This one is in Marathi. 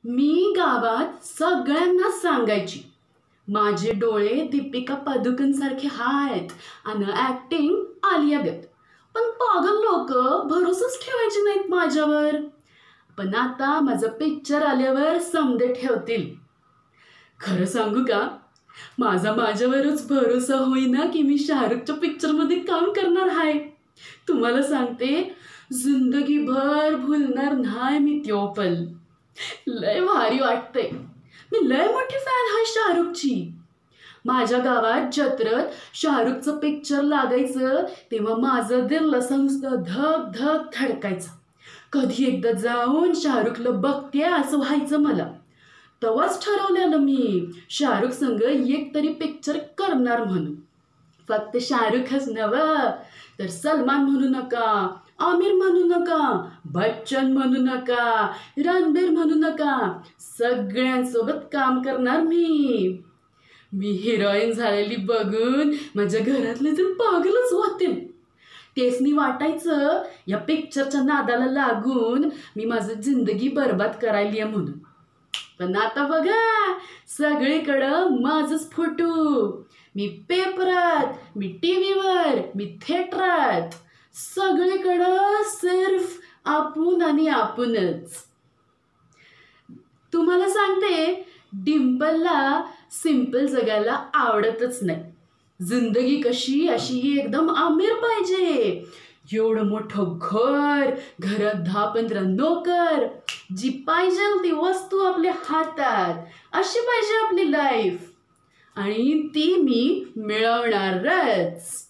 मी गावात सगळ्यांना सांगायची माझे डोळे दीपिका पदुकोण सारखे आहेत आणि ऍक्टिंग आलियागत. पण पागल लोक भरोसाच ठेवायचे नाहीत माझ्यावर. पण आता माझं पिक्चर आल्यावर समजे ठेवतील. खरं सांगू का, माझा माझ्यावरच भरोसा होईना की मी शाहरुखच्या पिक्चरमध्ये काम करणार आहे. तुम्हाला सांगते, जिंदगीभर भुलणार नाही मी त्यो पल. लय भारी वाटतंय. मी लय मोठी फॅन आहे शाहरुखची. माझ्या गावात जत्रेत शाहरुखचं पिक्चर लागायचं तेव्हा माझं दिल असं नुसतं धक धक धडकायचं. कधी एकदा जाऊन शाहरुखला बघते असं व्हायचं मला. तेव्हाच ठरवलेलं मी शाहरुख संग एक तरी पिक्चर करणार म्हणून. फक्त शाहरुखच नव्हे तर सलमान म्हणू नका, आमिर म्हणू नका, बच्चन म्हणू नका, रणबीर म्हणू नका, सगळ्यांसोबत काम करणार मी. मी हिरोईन झालेली बघून माझ्या घरातले तर पागलच होतील. तेचनी वाटायचं या पिक्चरच्या नादाला लागून मी माझं जिंदगी बर्बाद करायली आहे म्हणून. पण आता बघा, सगळीकडं माझंच फोटो. मी पेपरात, मी टीव्हीवर, मी थिएटरात, सगळीकडं सिर्फ आपण आणि आपणच. तुम्हाला सांगते, डिम्पलला सिंपल जगायला आवडतच नाही. जिंदगी कशी अशी एकदम आमिर पाहिजे. एवढं मोठं घर, घरात 10-15 नोकर, जी पाहिजे ती वस्तू आपल्या हातात, अशी पाहिजे आपली लाईफ. आणि ती मी मिळवणारच.